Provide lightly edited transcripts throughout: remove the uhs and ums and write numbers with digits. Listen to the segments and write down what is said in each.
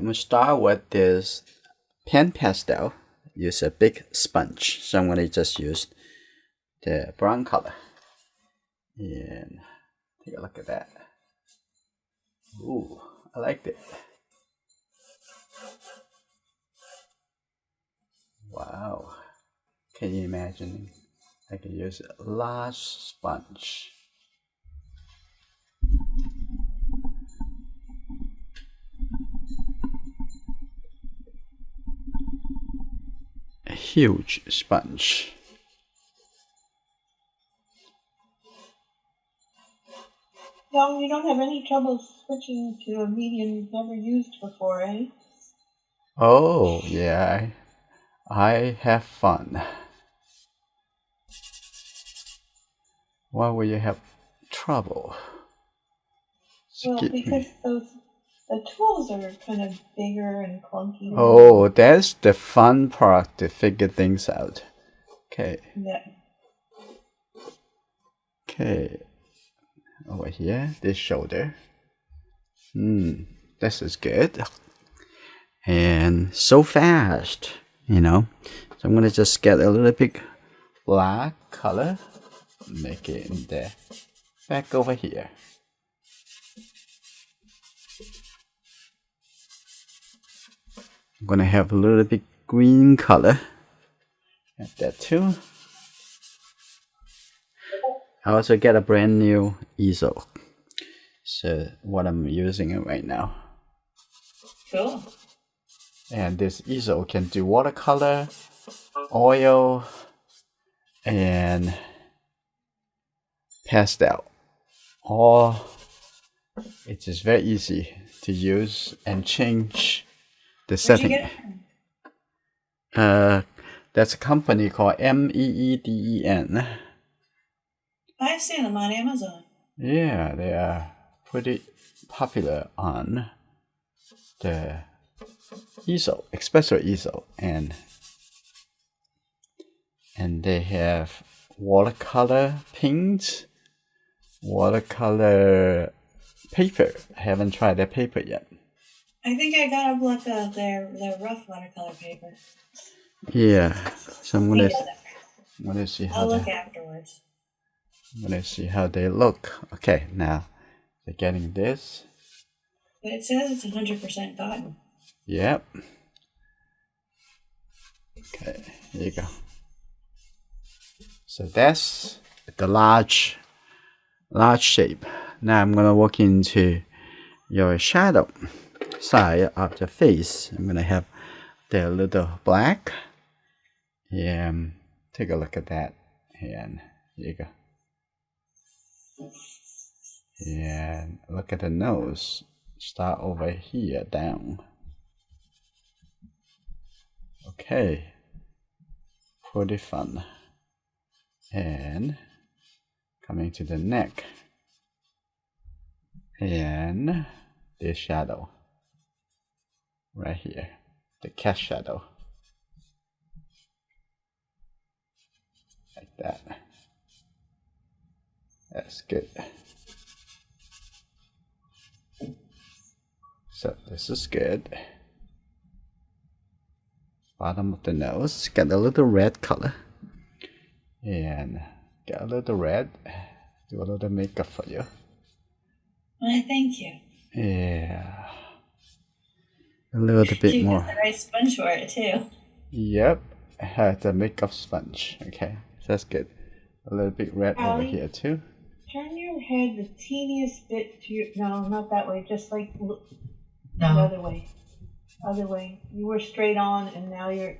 gonna start with this Pan Pastel. Use a big sponge, so I'm gonna just use the brown color. And take a look at that. Ooh, I like it. Wow. Can you imagine? I can use a large sponge. A huge sponge. Yong, you don't have any trouble switching to a medium you've never used before, eh? Oh, yeah. I have fun. Why will you have trouble? Well, because the tools are kind of bigger and clunky. Oh, that's the fun part, to figure things out. Okay. Yeah. Okay. Over here, this shoulder. This is good. And so fast, you know. So I'm gonna just get a little bit black color, make it in there. Back over here. I'm gonna have a little bit green color. Add that too. I also get a brand new easel. So what I'm using it right now. Cool. And this easel can do watercolor, oil, and pastel. It's just very easy to use and change the setting. Where'd you get it from? That's a company called MEEDEN. I've seen them on Amazon. Yeah, they are pretty popular on the easel, especially easel, and they have watercolor paints, watercolor paper. I haven't tried their paper yet. I think I got a block of their rough watercolor paper. Yeah, so I'm gonna see how I'll look afterwards. I'm gonna see how they look. Okay, now they're getting this. But it says it's 100% cotton. Yep. Okay, here you go. So that's the large shape. Now I'm gonna walk into your shadow side of the face. I'm gonna have the little black. And take a look at that. And here you go. And look at the nose. Start over here down. Okay. Pretty fun. And coming to the neck. And this shadow. Right here. The cat shadow. Like that. That's good. So this is good. Bottom of the nose, get a little red color. And get a little red. Do a little makeup for you. Why, thank you. Yeah. A little bit you more. got the right sponge for it too. Yep. I had the makeup sponge. Okay, that's good. A little bit red over here too. Turn your head the teeniest bit to your... No, not that way. Just like the other way. Other way. You were straight on and now you're...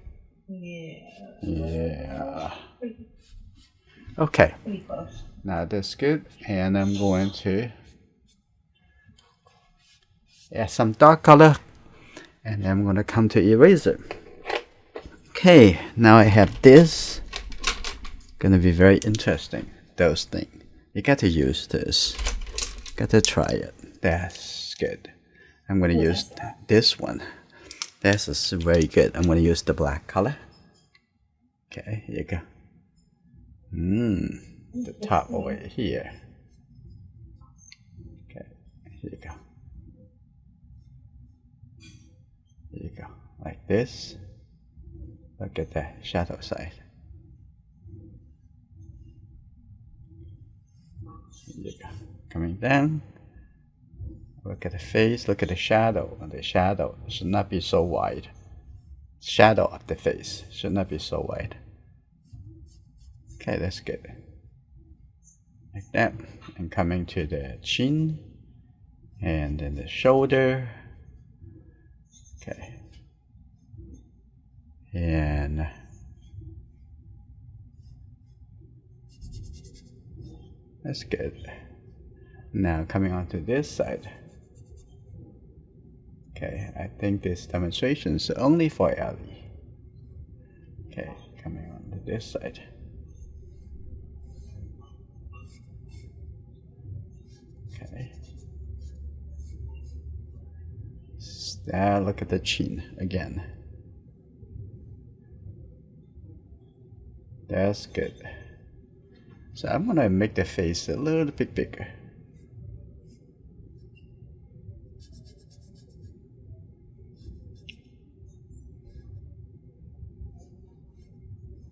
Yeah. Okay. Pretty close. Now that's good. And I'm going to add some dark color. And I'm going to come to eraser. Okay, now I have this. Gonna be very interesting. Those things. You got to use this. Got to try it. That's good. I'm gonna use this one. This is very good. I'm gonna use the black color. Okay, here you go. The top over here. Okay, here you go. Here you go, like this. Look at the shadow side. Here you go, coming down. Look at the face, look at the shadow. And the shadow should not be so wide. Shadow of the face should not be so wide. Okay, that's good. Like that. And coming to the chin. And then the shoulder. Okay. And that's good. Now coming on to this side. Okay, I think this demonstration is only for Ellie. Okay, coming on to this side. Okay. Now look at the chin again. That's good. So I'm gonna make the face a little bit bigger.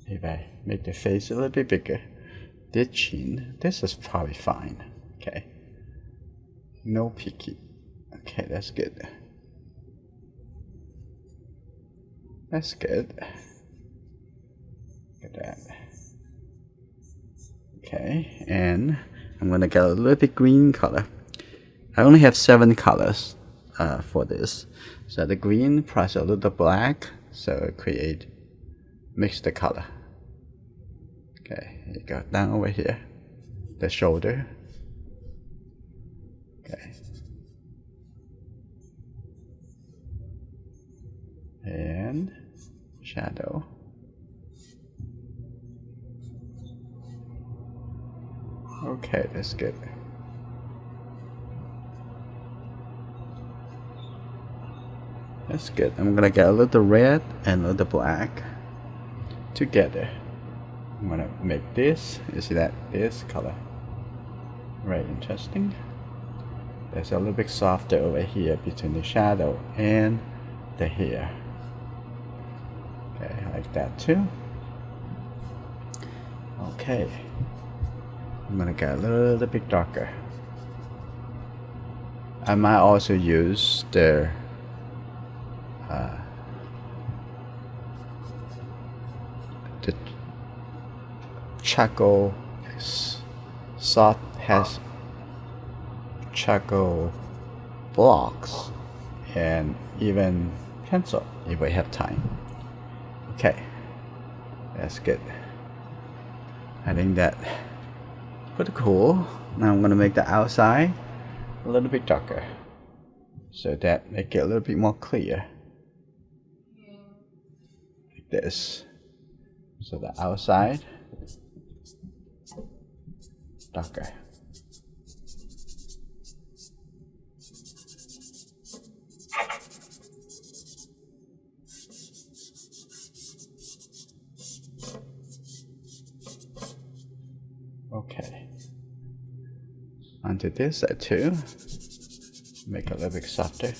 If I make the face a little bit bigger, the chin, this is probably fine. Okay. No picky. Okay, that's good. That's good. Look at that. Okay, and I'm gonna get a little bit green color. I only have 7 colors for this. So the green plus a little black, so create mix the color. Okay, here you go, down over here, the shoulder. Okay. And shadow. Okay, that's good. That's good. I'm gonna get a little red and a little black together. I'm gonna make this, you see that, this color. Very interesting. There's a little bit softer over here between the shadow and the hair. Okay, like that too. Okay. I'm gonna get a little bit darker. I might also use the charcoal soft has charcoal blocks and even pencil if we have time. Okay, that's good. I think that pretty cool. Now I'm gonna make the outside a little bit darker, so that make it a little bit more clear. Like this. So the outside darker. Okay. Onto this side too. Make it a little bit softer.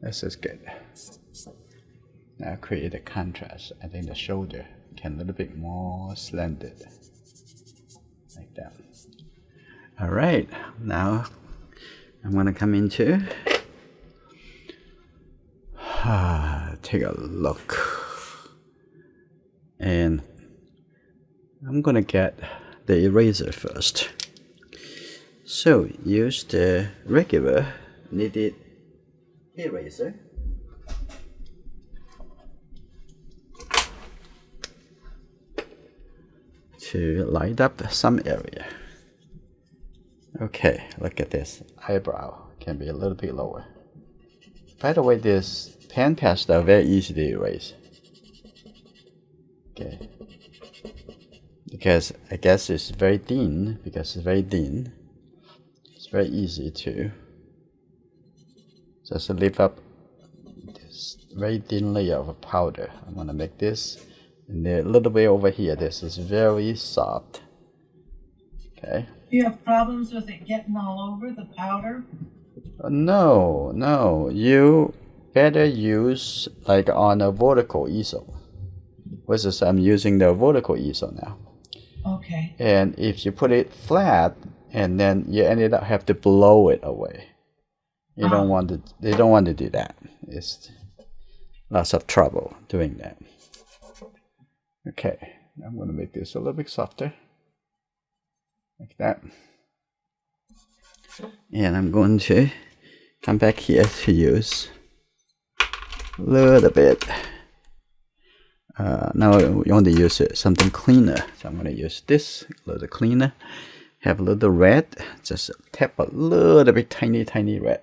This is good. Now create a contrast. I think the shoulder can a little bit more slanted. Like that. Alright, now I'm gonna come into take a look. And I'm gonna get the eraser first. So use the regular kneaded eraser. To light up some area. Okay, look at this. Eyebrow can be a little bit lower. By the way, this Pan Pastel very easy to erase. Okay. Because I guess it's very thin, it's very easy to just lift up this very thin layer of powder. I'm gonna make this, and a little bit over here, this is very soft. Okay, You have problems with it getting all over the powder? No, no. You better use like on a vertical easel. Which is I'm using the vertical easel now. Okay. And if you put it flat, and then you ended up have to blow it away. You don't want to. They don't want to do that. It's lots of trouble doing that. Okay, I'm going to make this a little bit softer, like that. And I'm going to come back here to use a little bit. Now we want to use something cleaner, so I'm going to use this a little cleaner. Have a little red, just tap a little bit tiny red,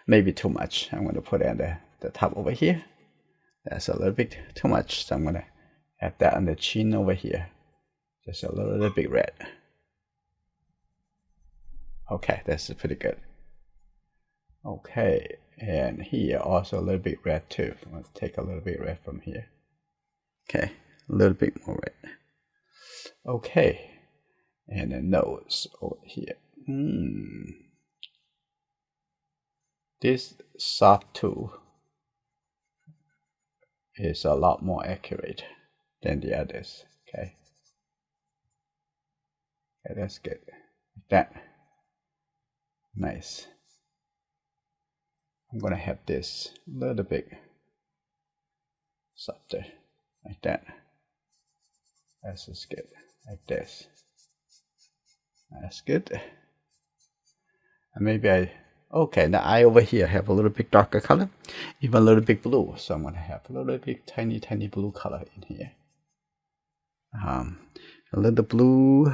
maybe too much. I'm going to put it on the top over here. That's a little bit too much, so I'm going to add that on the chin over here. Just a little bit red. Okay, that's pretty good. Okay, and here also a little bit red too. I'm going to take a little bit red from here. Okay, a little bit more red. Okay, and the nose over here. This soft tool is a lot more accurate than the others. Okay, that's good. Like that. Nice. I'm gonna have this a little bit softer, like that. That's just good, like this. That's good. And maybe okay, the eye over here have a little bit darker color, even a little bit blue. So I'm gonna have a little bit tiny blue color in here. A little blue.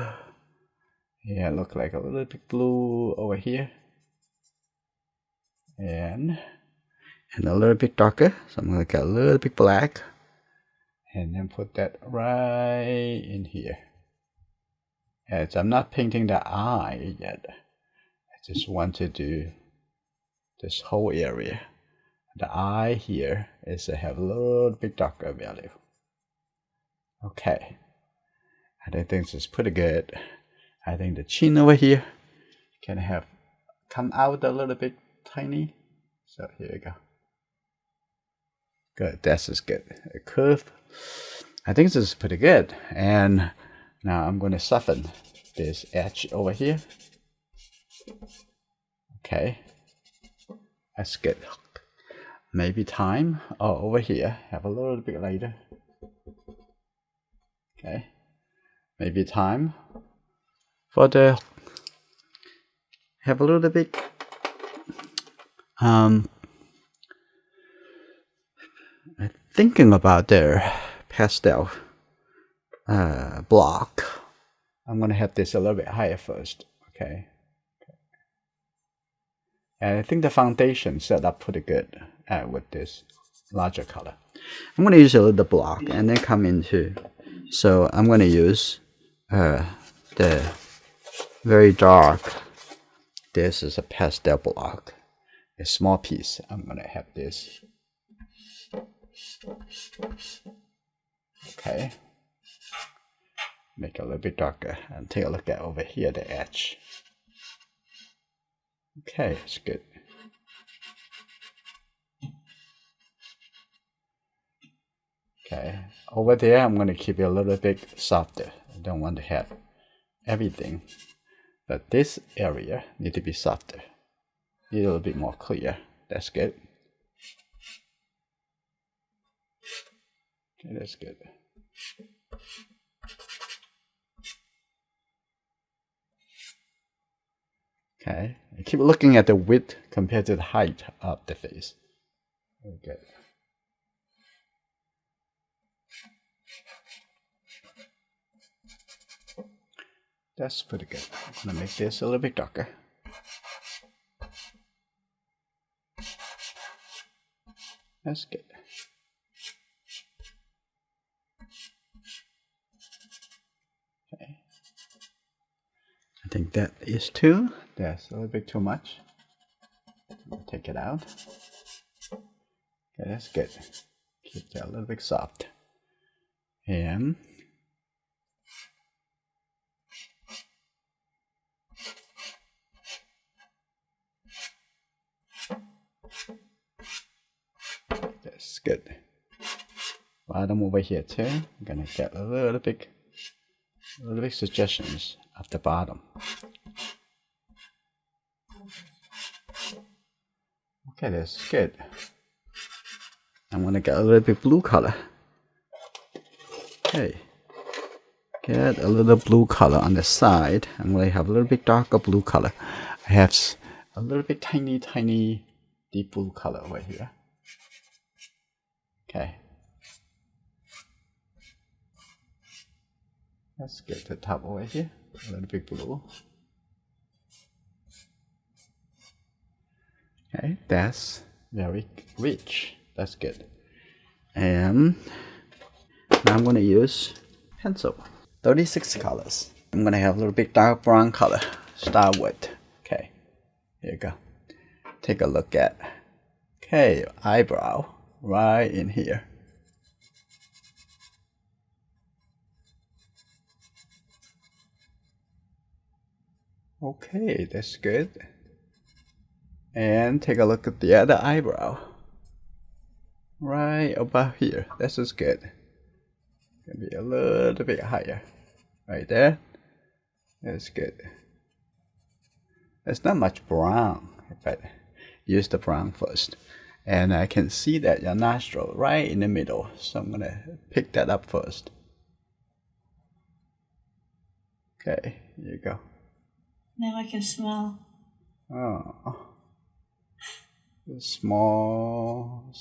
Yeah, look like a little bit blue over here. And a little bit darker. So I'm gonna get a little bit black. And then put that right in here. As I'm not painting the eye yet. I just want to do this whole area. The eye here is to have a little bit darker value. Okay. I think this is pretty good. I think the chin over here can have come out a little bit tiny. So here we go. Good, this is good. A curve. I think this is pretty good. And now I'm going to soften this edge over here. Okay. That's good. Maybe time. Oh, over here, have a little bit later. Okay. Maybe time for the have a little bit I'm thinking about their pastel block. I'm gonna have this a little bit higher first. Okay. And I think the foundation set up pretty good with this larger color. I'm gonna use a little block and then come into. So I'm gonna use the very dark. This is a pastel block, a small piece. I'm gonna have this. Okay. Make it a little bit darker and take a look at over here, the edge. Okay, it's good. Okay, over there I'm going to keep it a little bit softer. I don't want to have everything, but this area need to be softer, need a little bit more clear. That's good. Okay, that's good. Okay, I keep looking at the width compared to the height of the face. Okay. That's pretty good. I'm gonna make this a little bit darker. That's good. Okay. I think that is too. That's a little bit too much. I'll take it out. Okay, that's good. Keep that a little bit soft. And good. Bottom over here too. I'm gonna get a little bit suggestions of the bottom. Okay, that's good. I'm gonna get a little bit blue color. Okay, get a little blue color on the side. I'm gonna have a little bit darker blue color. I have a little bit tiny deep blue color over here. Okay, let's get the top over here. A little bit blue. Okay, that's very rich. That's good. And now I'm gonna use pencil. 36 colors. I'm gonna have a little bit dark brown color. Start with. Okay, here you go. Take a look at. Okay, eyebrow right in here. Okay, that's good. And take a look at the other eyebrow. Right about here. This is good. Gonna be a little bit higher. Right there. That's good. There's not much brown, but use the brown first. And I can see that your nostril right in the middle. So I'm gonna pick that up first. Okay, here you go. Now I can smell. Oh. Small.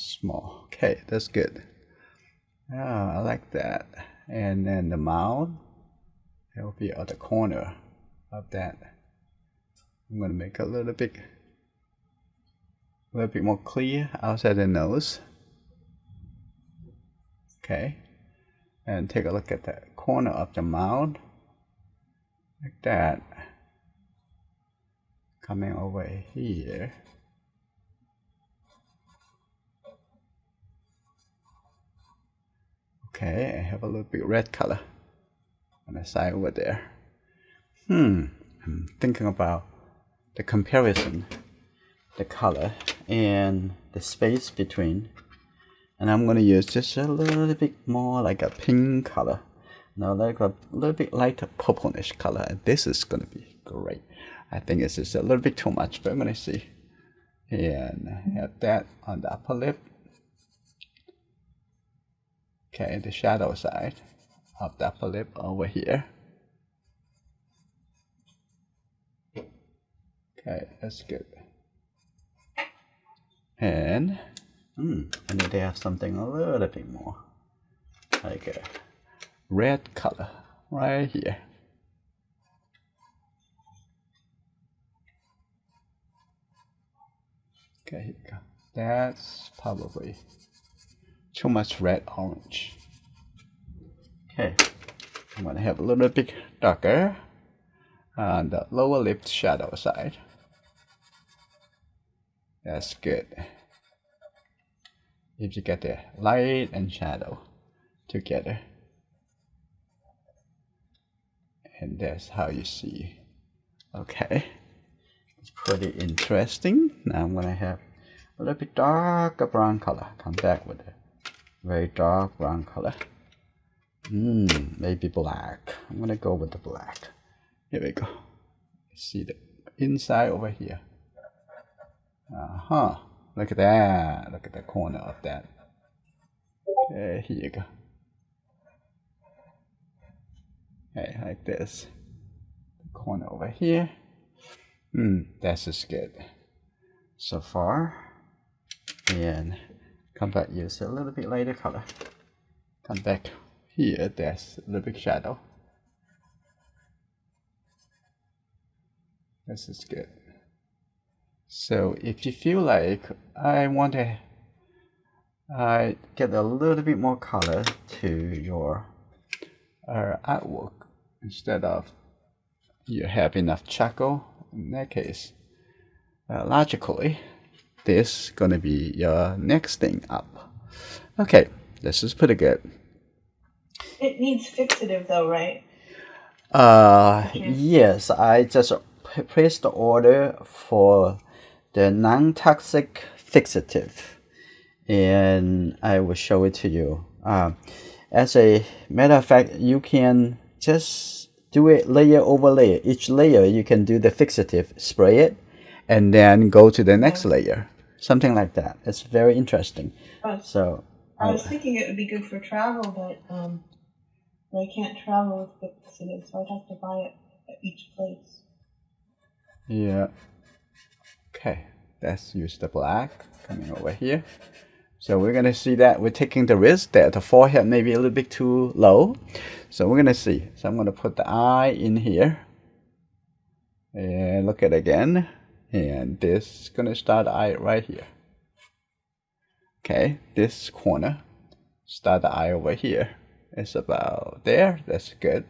Okay, that's good. Yeah, I like that. And then the mouth, it will be at the corner of that. I'm gonna make a little bit more clear outside the nose. Okay, and take a look at the corner of the mouth, like that. Coming over here. Okay, I have a little bit red color on the side over there. I'm thinking about the comparison, the color and the space between. And I'm gonna use just a little bit more like a pink color. Now like a little bit lighter purplish color. And this is gonna be great. I think it's just a little bit too much, but I'm gonna see. And have that on the upper lip. Okay, the shadow side of the upper lip over here. Okay, that's good. And I need to have something a little bit more like a red color right here. Okay, here you go. That's probably too much red orange. Okay, I'm gonna have a little bit darker on the lower lip shadow side. That's good. If you get the light and shadow together. And that's how you see. Okay, it's pretty interesting. Now I'm gonna have a little bit darker brown color. Come back with it. Very dark brown color. Maybe black. I'm gonna go with the black. Here we go. See the inside over here. Look at that. Look at the corner of that. Okay, here you go. Okay, like this. The corner over here. That's just good. So far. And come back, use a little bit lighter color. Come back here, there's a little bit shadow. This is good. So if you feel like I want to get a little bit more color to your artwork, instead of you have enough charcoal, in that case, logically, this is gonna be your next thing up. Okay, this is pretty good. It needs fixative though, right? Yes, I just placed the order for the non-toxic fixative. and I will show it to you. As a matter of fact, you can just do it layer over layer. Each layer you can do the fixative, spray it, and then go to the next layer. Something like that. It's very interesting. So I was thinking it would be good for travel, but I can't travel with fixative, so I'd have to buy it at each place. Yeah. Okay, let's use the black coming over here. So we're gonna see that we're taking the risk that the forehead may be a little bit too low. So we're gonna see. So I'm gonna put the eye in here. And look at it again. And this is gonna start the eye right here. Okay, this corner. Start the eye over here. It's about there. That's good.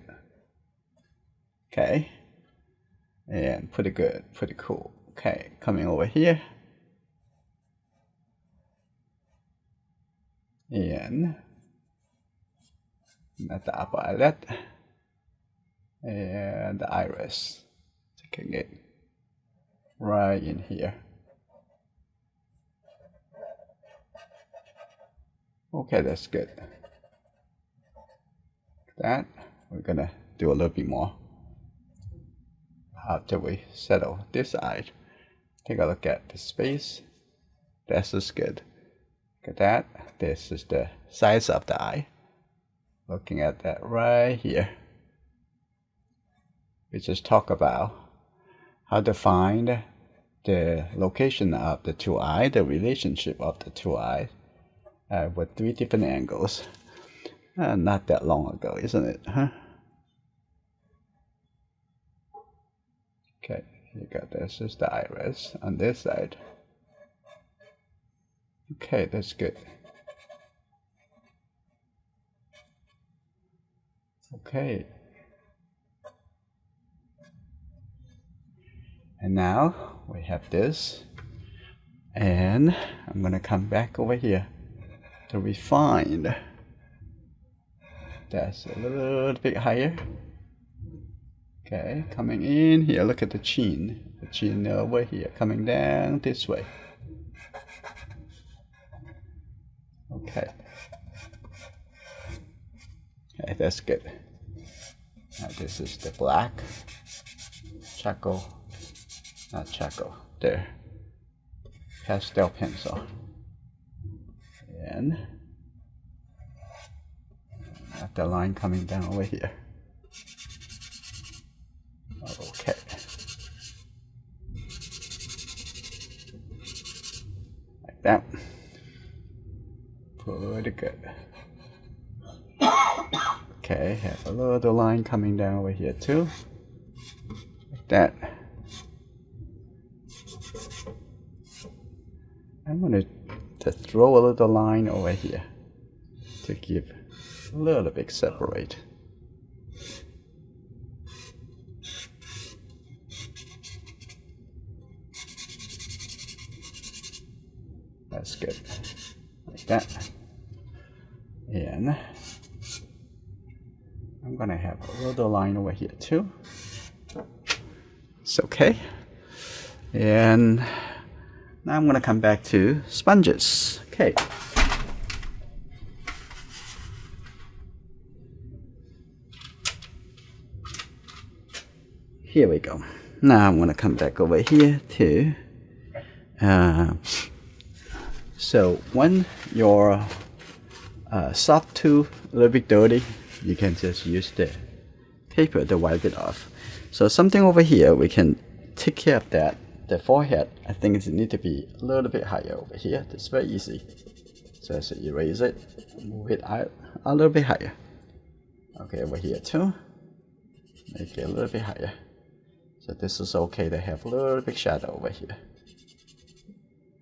Okay. And pretty good, pretty cool. Okay, coming over here. And at the upper eyelid. And the iris. Taking it right in here. Okay, that's good. That we're gonna do a little bit more after we settle this eye. Take a look at the space. This is good. Look at that. This is the size of the eye. Looking at that right here. We just talk about how to find the location of the two eyes, the relationship of the two eyes with 3 different angles. Not that long ago, isn't it? Huh? Okay, you got this is the iris on this side. Okay, that's good. Okay. And now we have this. And I'm gonna come back over here to refine. That's a little bit higher. Okay, coming in here, look at the chin. The chin over here, coming down this way. Okay. Okay, that's good. Now this is the black. Charcoal. Not charcoal. There. Pastel pencil. And the line coming down over here. Okay. Like that. Pretty good. Okay, have a little line coming down over here too. Like that. I'm going to throw a little line over here to give a little bit separate. That's good. Like that. And I'm going to have a little line over here too. It's okay. And now I'm going to come back to sponges. Okay. Here we go. Now I'm going to come back over here to so when your soft tool a little bit dirty, you can just use the paper to wipe it off. So something over here, we can take care of that. The forehead, I think it needs to be a little bit higher over here. That's very easy. So as I erase it, move it out a little bit higher. Okay, over here too. Make it a little bit higher. So this is okay to have a little bit shadow over here.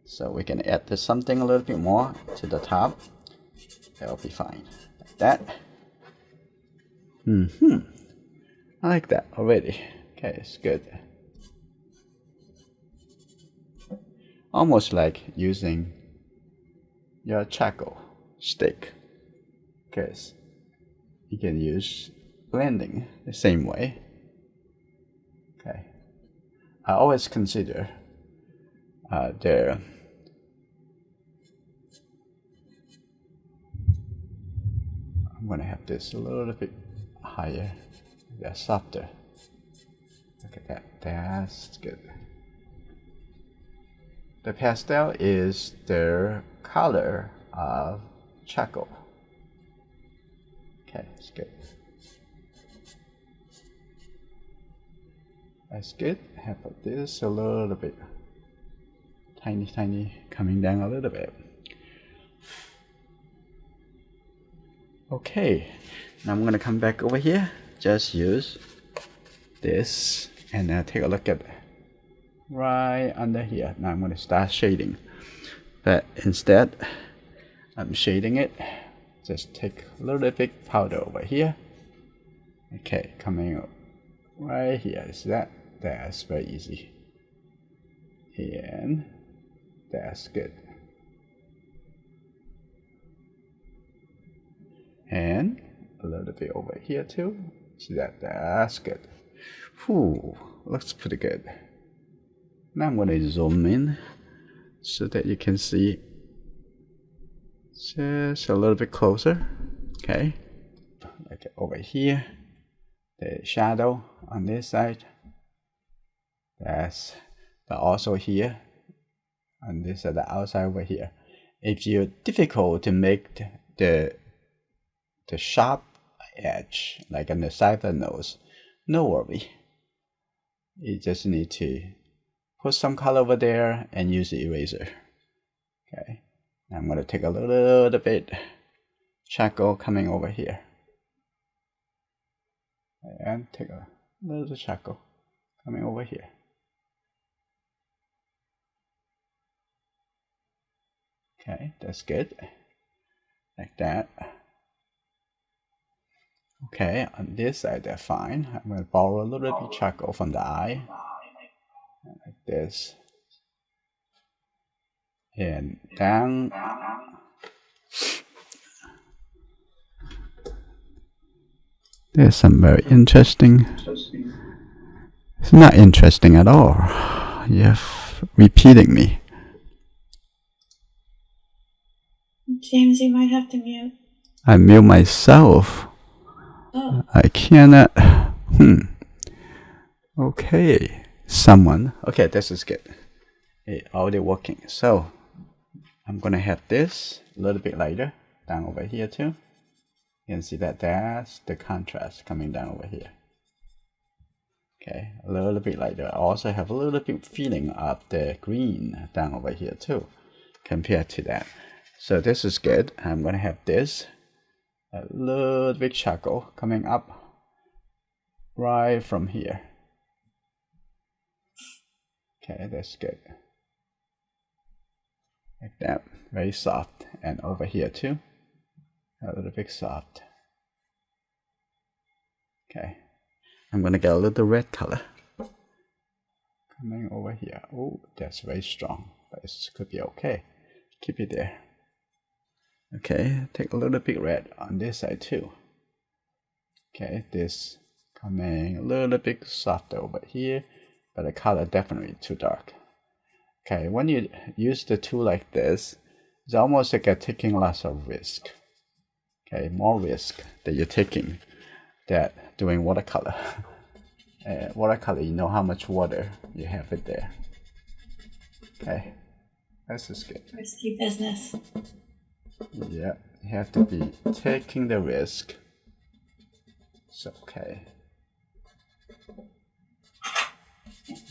So we can add this something a little bit more to the top. That'll be fine. Like that. I like that already. Okay, it's good. Almost like using your charcoal stick, because you can use blending the same way. Okay, I always consider I'm gonna have this a little bit higher. That's softer. Look at that. That's good. The pastel is the color of charcoal. Okay, it's good. That's good. Have this a little bit. Tiny, coming down a little bit. Okay, now I'm gonna come back over here. Just use this and take a look at right under here. Now I'm gonna start shading, but instead I'm shading it. Just take a little bit powder over here. Okay, coming right here. Is that? That's very easy. And that's good. And a little bit over here too. See that? That's good. Whew, looks pretty good. Now I'm going to zoom in so that you can see just a little bit closer. Okay, like over here, the shadow on this side. That's also here, and this is the outside over here. If you're difficult to make the sharp edge, like on the side of the nose, no worry. You just need to put some color over there and use the eraser. Okay, I'm going to take a little bit charcoal coming over here, and take a little charcoal coming over here. Okay, that's good, like that. Okay, on this side they're fine. I'm going to borrow a little bit charcoal from the eye, like this, and down. There's some very interesting. It's not interesting at all. You're repeating me. James, you might have to mute. I mute myself. Oh. I cannot. Okay, someone. Okay, this is good. It's already working. So I'm gonna have this a little bit lighter down over here too. You can see that that's the contrast coming down over here. Okay, a little bit lighter. I also have a little bit feeling of the green down over here too, compared to that. So this is good. I'm gonna have this a little bit charcoal coming up right from here. Okay, that's good. Like that, very soft. And over here too, a little bit soft. Okay, I'm gonna get a little red color coming over here. Oh, that's very strong, but it could be okay. Keep it there. Okay, take a little bit red on this side too. Okay, this coming a little bit softer over here, but the color definitely too dark. Okay, when you use the tool like this, it's almost like you're taking lots of risk. Okay, more risk that you're taking that doing watercolor. Watercolor, you know how much water you have it there. Okay, this is good. Risky business. Yeah, you have to be taking the risk. It's okay.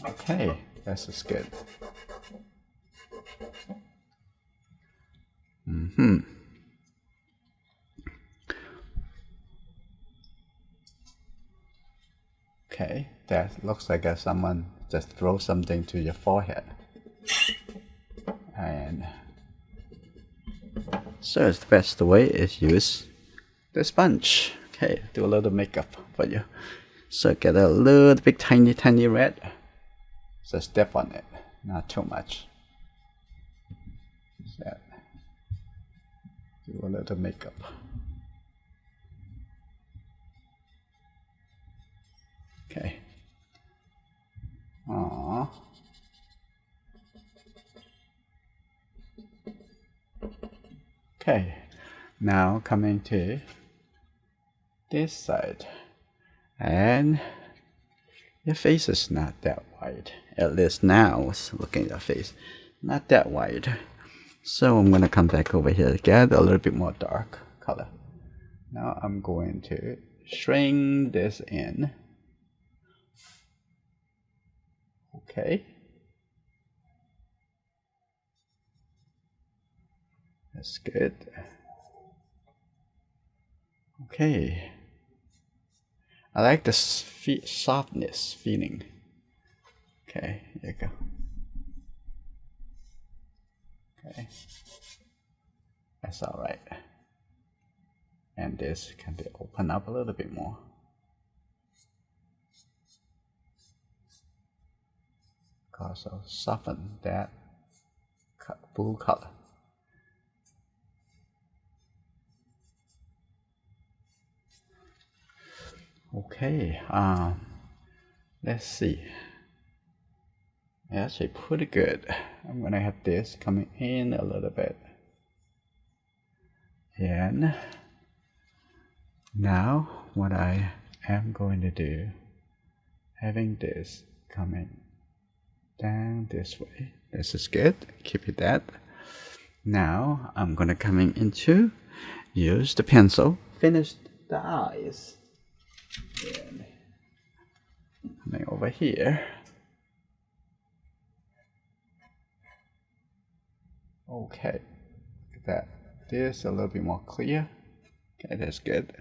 Okay, this is good. Okay, that looks like someone just throw something to your forehead. And so the best way is use the sponge. Okay, do a little makeup for you. So get a little bit tiny red. So step on it, not too much. So do a little makeup. Okay. Aww. Okay. Now coming to this side. And your face is not that wide. At least now, looking at your face, not that wide. So I'm gonna come back over here to get a little bit more dark color. Now I'm going to shrink this in. Okay. That's good. Okay. I like the softness feeling. Okay, here you go. Okay. That's alright. And this can be opened up a little bit more. Because I'll soften that blue color. Okay, let's see. Actually pretty good. I'm gonna have this coming in a little bit. And now what I am going to do, having this coming down this way. This is good. Keep it that. Now I'm gonna coming into use the pencil, finish the eyes. And coming over here. Okay, look at that. This a little bit more clear. Okay, that's good.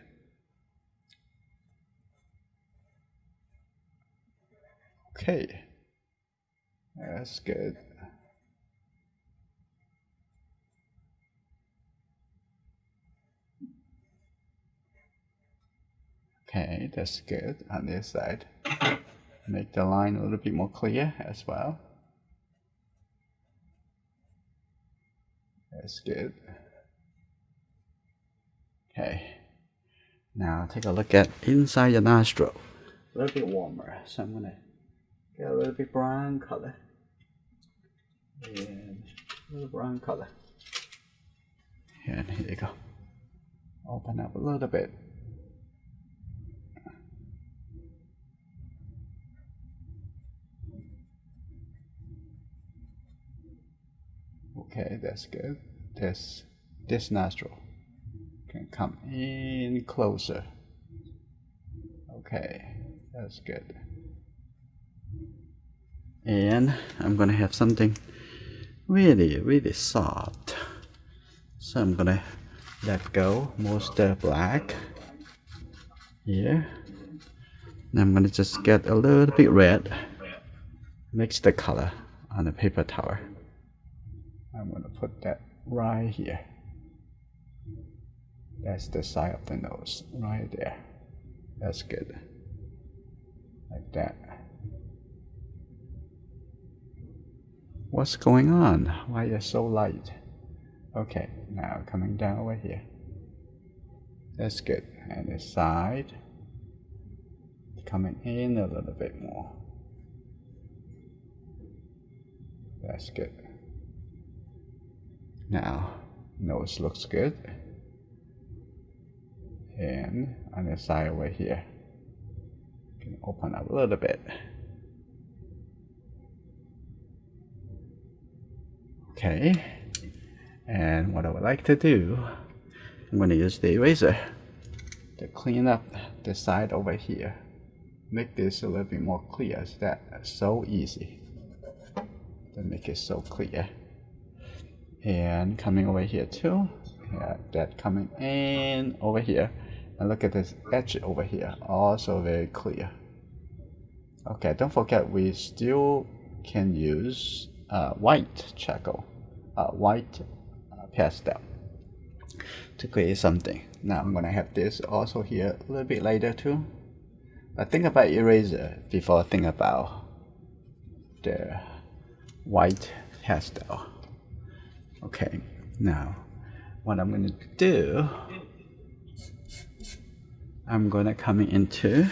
Okay, that's good. Okay, that's good on this side. Make the line a little bit more clear as well. That's good. Okay, now take a look at inside your nostril. A little bit warmer, so I'm gonna get a little bit brown color. And a little brown color. And here you go. Open up a little bit. Okay, that's good. This nostril can come in closer. Okay, that's good. And I'm gonna have something really soft. So I'm gonna let go most of the black here. And I'm gonna just get a little bit red. Mix the color on the paper towel. I'm going to put that right here. That's the side of the nose, right there. That's good. Like that. What's going on? Why are you so light? Okay, now coming down over here. That's good. And this side, coming in a little bit more. That's good. Now, nose looks good. And on the side over here, you can open up a little bit. Okay. And what I would like to do, I'm going to use the eraser to clean up the side over here. Make this a little bit more clear. That's so easy to make it so clear. And coming over here too, that coming in over here, and look at this edge over here, also very clear. Okay, don't forget we still can use white charcoal, white pastel to create something. Now I'm gonna have this also here a little bit later too. But think about eraser before think about the white pastel. Okay, now what I'm going to do, I'm going to come into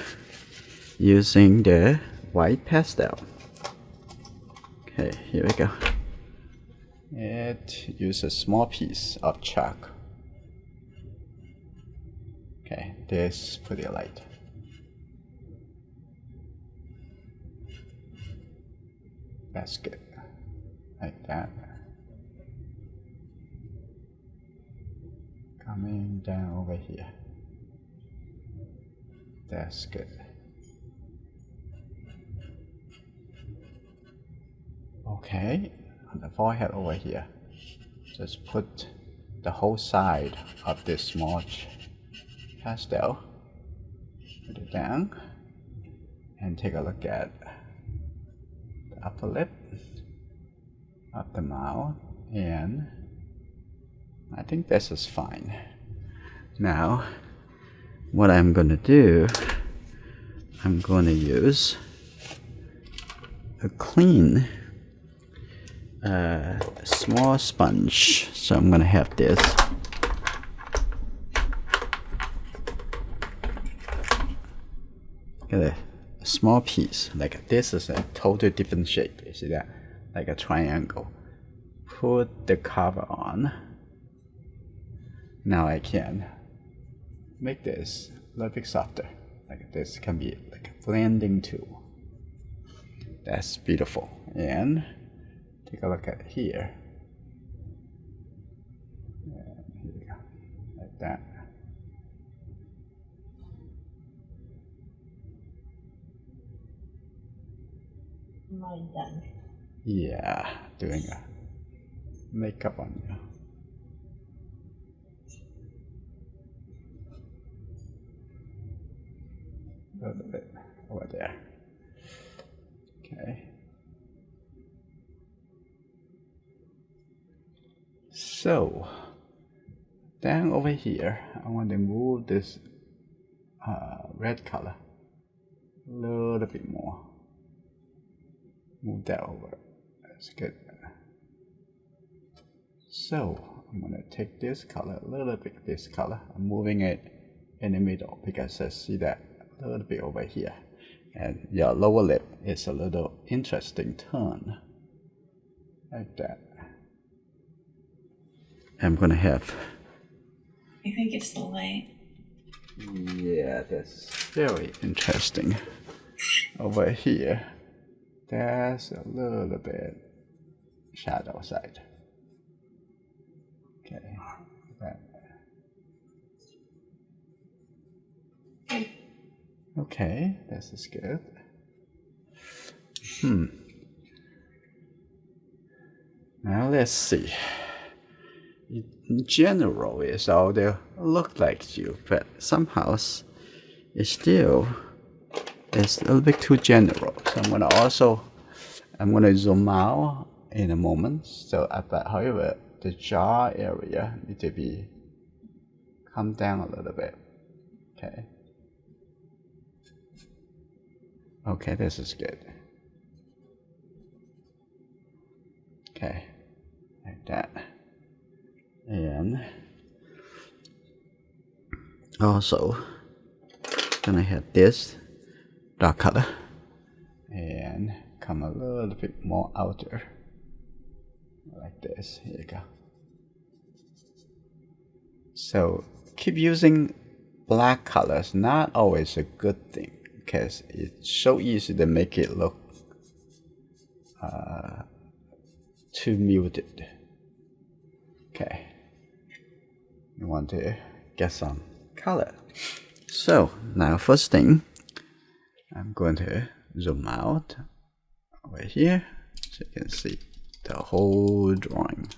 using the white pastel. Okay, here we go. Use a small piece of chalk. Okay, this is pretty light. That's good. Like that. Coming down over here. That's good. Okay, on the forehead over here, just put the whole side of this small pastel. Put it down and take a look at the upper lip of the mouth, and I think this is fine. Now, what I'm gonna do, I'm gonna use a clean small sponge. So I'm gonna have this. Get a small piece, like this is a totally different shape. You see that? Like a triangle. Put the cover on. Now I can make this a little bit softer. Like this can be like a blending tool. That's beautiful. And take a look at here. And here we go. Like that. Mine done. Yeah, doing a makeup on you. A little bit over there. Okay. So, down over here, I want to move this red color a little bit more. Move that over. That's good. So, I'm going to take this color, a little bit this color. I'm moving it in the middle because I see that a little bit over here. And your lower lip is a little interesting turn. Like that. I'm going to have... I think it's the light. Yeah, that's very interesting. Over here, there's a little bit shadow side. Okay, that. Okay, this is good. Now let's see. In general, it's all they look like you, but somehow it's still it's a little bit too general. So I'm gonna zoom out in a moment. So, but however, the jaw area need to be come down a little bit. Okay. Okay, this is good. Okay, like that. And also gonna have this dark color and come a little bit more outer like this. Here you go. So keep using black colors, not always a good thing because it's so easy to make it look too muted. Okay, you want to get some color. So now first thing, I'm going to zoom out over here so you can see the whole drawing.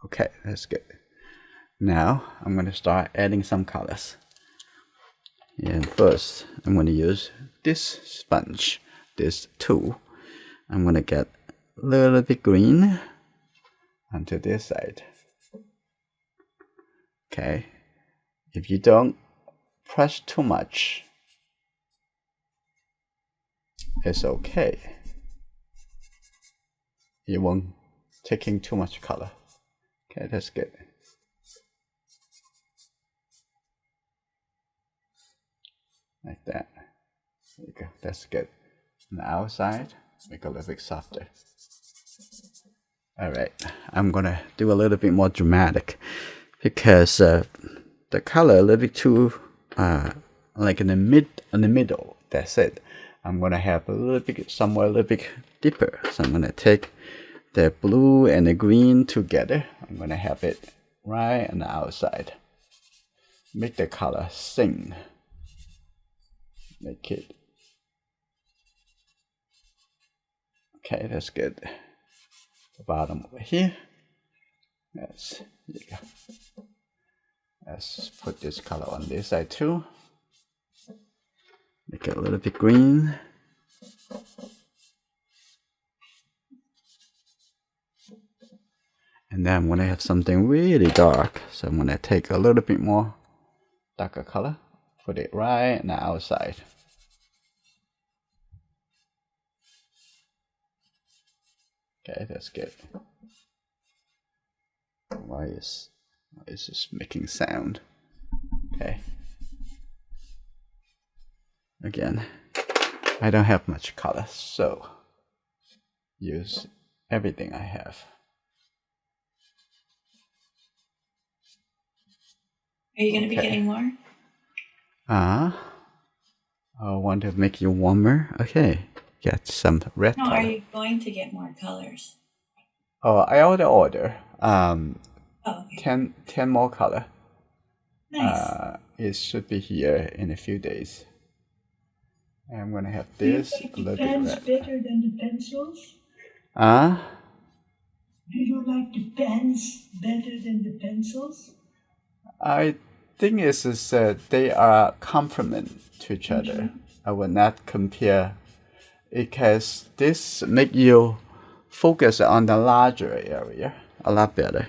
Okay, that's good. Now I'm going to start adding some colors. And first, I'm going to use this sponge, this tool. I'm going to get a little bit green onto this side. Okay, if you don't press too much, it's okay. You won't take in too much color. Okay, that's good. Like that. There you go, that's good. On the outside, make it a little bit softer. All right, I'm gonna do a little bit more dramatic because the color a little bit too like in the middle. That's it. I'm gonna have a little bit somewhere a little bit deeper. So I'm gonna take the blue and the green together. I'm gonna have it right on the outside. Make the color sing. Make it. Okay, that's good. The bottom over here. Yes, here you go. Let's put this color on this side too. Make it a little bit green. And then I'm going to have something really dark. So I'm going to take a little bit more darker color. Put it right on the outside. Okay, that's good. Why is this making sound? Okay. Again, I don't have much color, so use everything I have. Are you going to be getting more? I want to make you warmer. Okay, get some red color. Are you going to get more colors? Oh, I already order. Okay. 10 more color. Nice. It should be here in a few days. I'm gonna have this Do you a little like the pens bit red. better than the pencils? Do you like the pens better than the pencils? I think it's they are complement to each other. I would not compare because this make you focus on the larger area a lot better.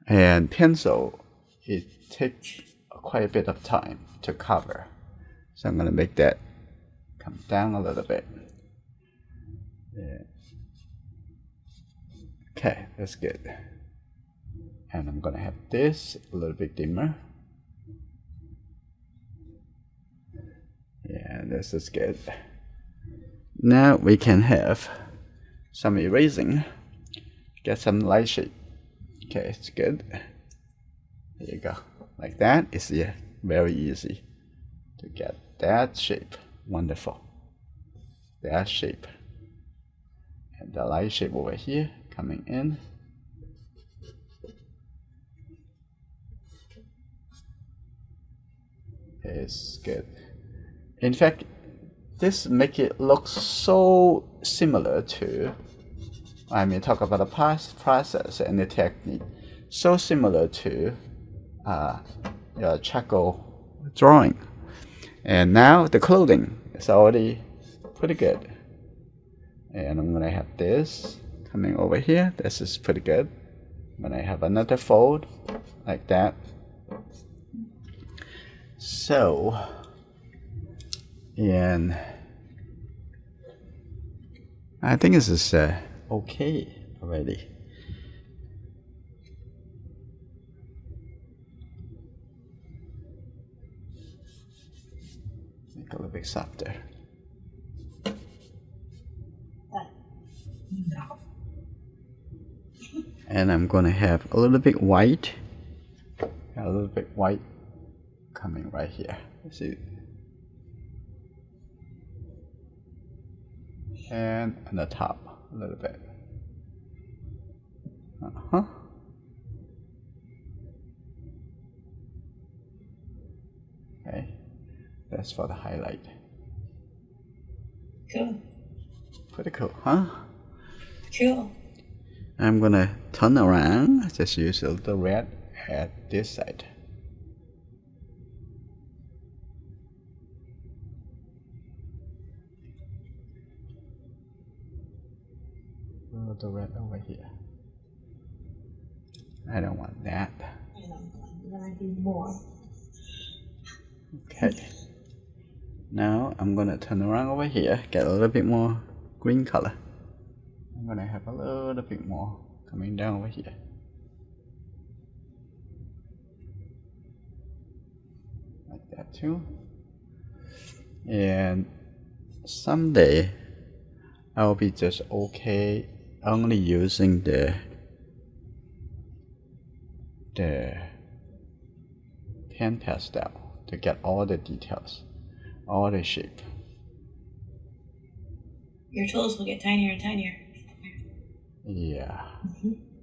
And pencil, it takes quite a bit of time to cover. So I'm going to make that come down a little bit. Yeah. Okay, that's good. And I'm going to have this a little bit dimmer. Yeah, this is good. Now we can have some erasing. Get some light shape. Okay, it's good. There you go. Like that is very easy to get that shape. Wonderful. That shape. And the light shape over here coming in. Is good. In fact, this make it look so similar to, talk about the past process and the technique, so similar to your charcoal drawing. And now the clothing is already pretty good. And I'm gonna have this coming over here. This is pretty good. I'm gonna have another fold like that. So, and I think this is okay already. Make it a little bit softer. And I'm gonna have a little bit white. A little bit white coming right here. See? And on the top a little bit. Okay, that's for the highlight. Cool. Pretty cool, huh? Cool. I'm gonna turn around. Just use a little red at this side. A little red over here. I don't want that. I do more. Okay. Now I'm gonna turn around over here, get a little bit more green color. I'm gonna have a little bit more coming down over here. Like that too. And someday I'll be just okay only using the Pan Pastel to get all the details, all the shape. Your tools will get tinier and tinier. Yeah. Mm-hmm.